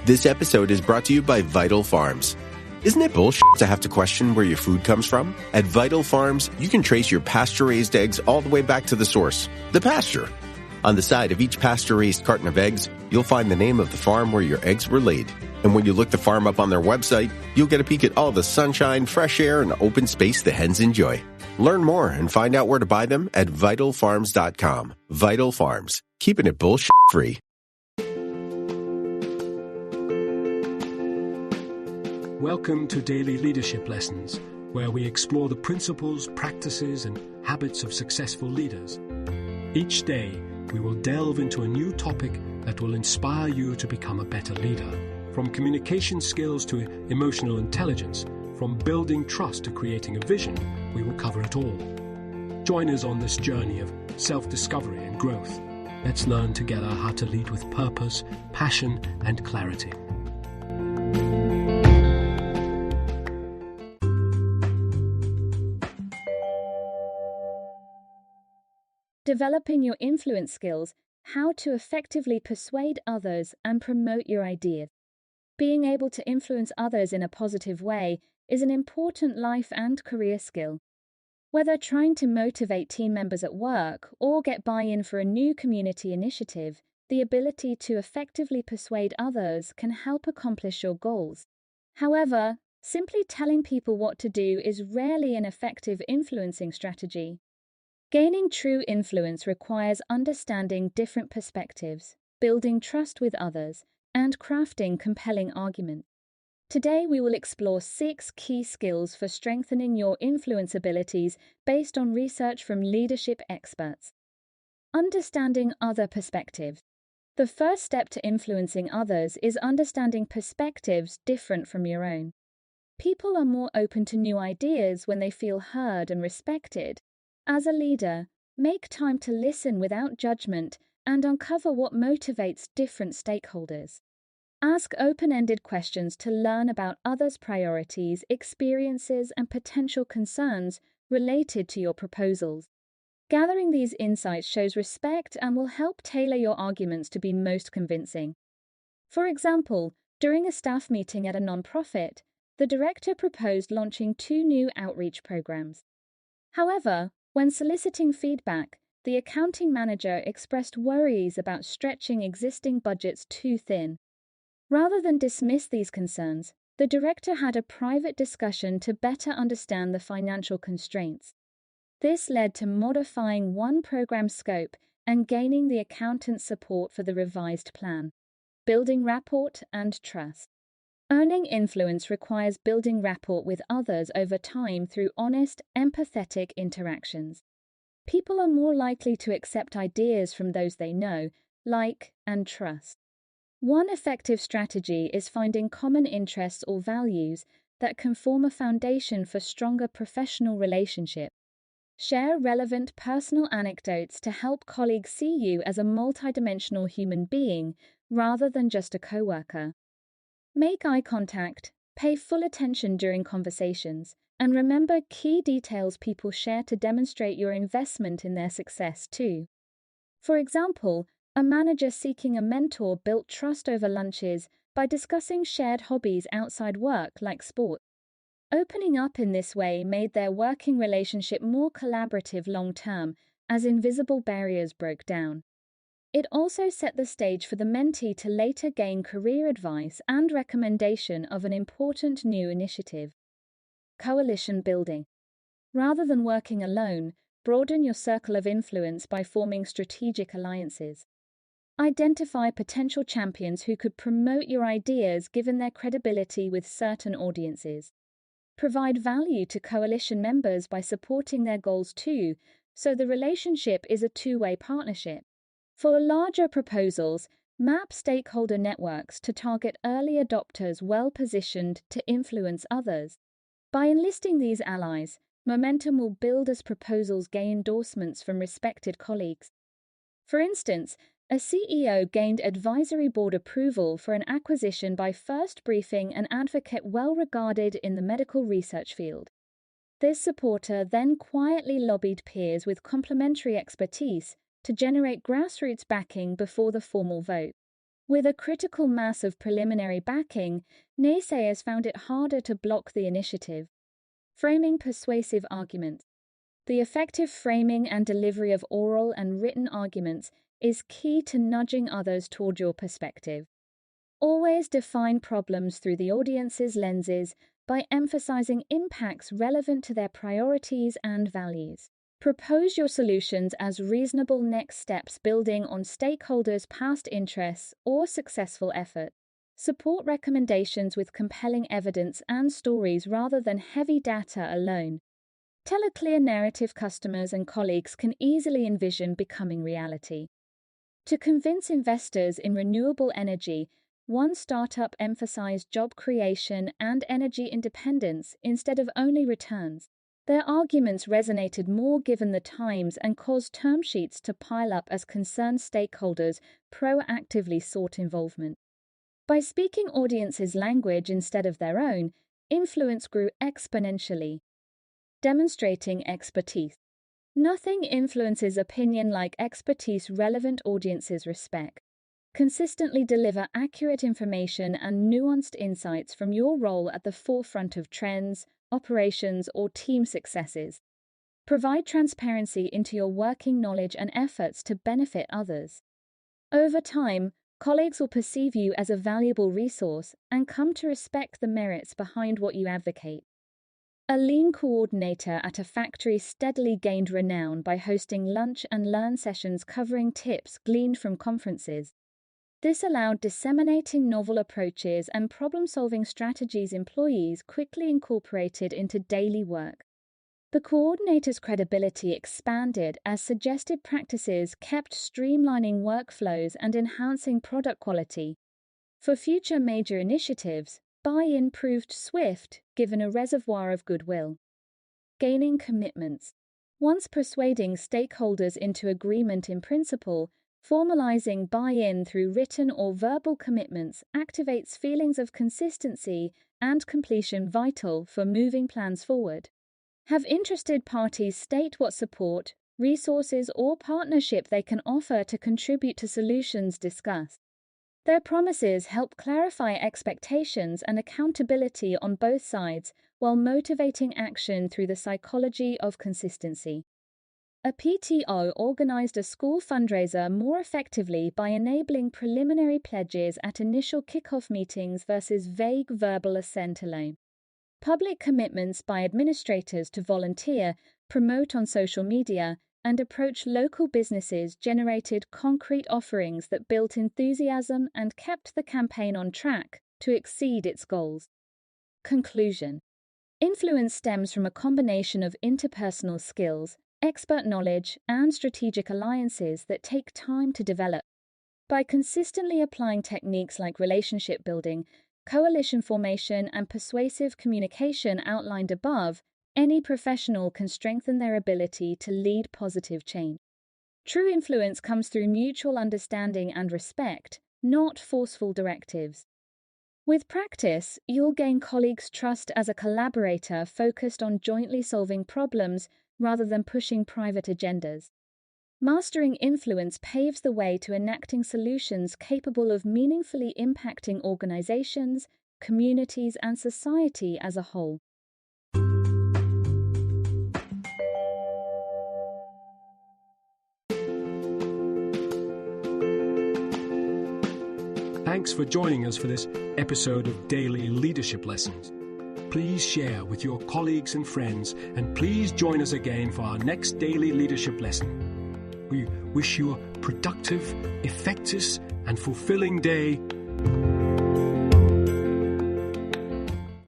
This episode is brought to you by Vital Farms. Isn't it bullshit to have to question where your food comes from? At Vital Farms, you can trace your pasture-raised eggs all the way back to the source, the pasture. On the side of each pasture-raised carton of eggs, you'll find the name of the farm where your eggs were laid. And when you look the farm up on their website, you'll get a peek at all the sunshine, fresh air, and open space the hens enjoy. Learn more and find out where to buy them at vitalfarms.com. Vital Farms, keeping it bullshit-free. Welcome to Daily Leadership Lessons, where we explore the principles, practices, and habits of successful leaders. Each day, we will delve into a new topic that will inspire you to become a better leader. From communication skills to emotional intelligence, from building trust to creating a vision, we will cover it all. Join us on this journey of self-discovery and growth. Let's learn together how to lead with purpose, passion, and clarity. Developing your influence skills, how to effectively persuade others and promote your ideas. Being able to influence others in a positive way is an important life and career skill. Whether trying to motivate team members at work or get buy-in for a new community initiative, the ability to effectively persuade others can help accomplish your goals. However, simply telling people what to do is rarely an effective influencing strategy. Gaining true influence requires understanding different perspectives, building trust with others, and crafting compelling arguments. Today, we will explore 6 key skills for strengthening your influence abilities based on research from leadership experts. Understanding other perspectives. The first step to influencing others is understanding perspectives different from your own. People are more open to new ideas when they feel heard and respected. As a leader, make time to listen without judgment and uncover what motivates different stakeholders. Ask open-ended questions to learn about others' priorities, experiences, and potential concerns related to your proposals. Gathering these insights shows respect and will help tailor your arguments to be most convincing. For example, during a staff meeting at a nonprofit, the director proposed launching 2 new outreach programs. However, when soliciting feedback, the accounting manager expressed worries about stretching existing budgets too thin. Rather than dismiss these concerns, the director had a private discussion to better understand the financial constraints. This led to modifying one program scope and gaining the accountant's support for the revised plan, building rapport and trust. Earning influence requires building rapport with others over time through honest, empathetic interactions. People are more likely to accept ideas from those they know, like, and trust. One effective strategy is finding common interests or values that can form a foundation for stronger professional relationships. Share relevant personal anecdotes to help colleagues see you as a multidimensional human being rather than just a coworker. Make eye contact, pay full attention during conversations, and remember key details people share to demonstrate your investment in their success too. For example, a manager seeking a mentor built trust over lunches by discussing shared hobbies outside work like sports. Opening up in this way made their working relationship more collaborative long-term as invisible barriers broke down. It also set the stage for the mentee to later gain career advice and recommendation of an important new initiative. Coalition building. Rather than working alone, broaden your circle of influence by forming strategic alliances. Identify potential champions who could promote your ideas given their credibility with certain audiences. Provide value to coalition members by supporting their goals too, so the relationship is a two-way partnership. For larger proposals, map stakeholder networks to target early adopters well-positioned to influence others. By enlisting these allies, momentum will build as proposals gain endorsements from respected colleagues. For instance, a CEO gained advisory board approval for an acquisition by first briefing an advocate well regarded in the medical research field. This supporter then quietly lobbied peers with complementary expertise to generate grassroots backing before the formal vote. With a critical mass of preliminary backing, naysayers found it harder to block the initiative. Framing persuasive arguments. The effective framing and delivery of oral and written arguments is key to nudging others toward your perspective. Always define problems through the audience's lenses by emphasizing impacts relevant to their priorities and values. Propose your solutions as reasonable next steps building on stakeholders' past interests or successful effort. Support recommendations with compelling evidence and stories rather than heavy data alone. Tell a clear narrative customers and colleagues can easily envision becoming reality. To convince investors in renewable energy, one startup emphasized job creation and energy independence instead of only returns. Their arguments resonated more given the times and caused term sheets to pile up as concerned stakeholders proactively sought involvement. By speaking audiences' language instead of their own, influence grew exponentially. Demonstrating expertise. Nothing influences opinion like expertise relevant audiences respect. Consistently deliver accurate information and nuanced insights from your role at the forefront of trends, operations, or team successes. Provide transparency into your working knowledge and efforts to benefit others. Over time, colleagues will perceive you as a valuable resource and come to respect the merits behind what you advocate. A lean coordinator at a factory steadily gained renown by hosting lunch and learn sessions covering tips gleaned from conferences. This allowed disseminating novel approaches and problem-solving strategies employees quickly incorporated into daily work. The coordinator's credibility expanded as suggested practices kept streamlining workflows and enhancing product quality. For future major initiatives, buy-in proved swift given a reservoir of goodwill. Gaining commitments. Once persuading stakeholders into agreement in principle, formalizing buy-in through written or verbal commitments activates feelings of consistency and completion vital for moving plans forward. Have interested parties state what support, resources, or partnership they can offer to contribute to solutions discussed. Their promises help clarify expectations and accountability on both sides while motivating action through the psychology of consistency. A PTO organized a school fundraiser more effectively by enabling preliminary pledges at initial kickoff meetings versus vague verbal assent alone. Public commitments by administrators to volunteer, promote on social media, and approach local businesses generated concrete offerings that built enthusiasm and kept the campaign on track to exceed its goals. Conclusion. Influence stems from a combination of interpersonal skills, expert knowledge, and strategic alliances that take time to develop. By consistently applying techniques like relationship building, coalition formation, and persuasive communication outlined above, any professional can strengthen their ability to lead positive change. True influence comes through mutual understanding and respect, not forceful directives. With practice, you'll gain colleagues' trust as a collaborator focused on jointly solving problems rather than pushing private agendas. Mastering influence paves the way to enacting solutions capable of meaningfully impacting organizations, communities, and society as a whole. Thanks for joining us for this episode of Daily Leadership Lessons. Please share with your colleagues and friends, and please join us again for our next Daily Leadership Lesson. We wish you a productive, effective, and fulfilling day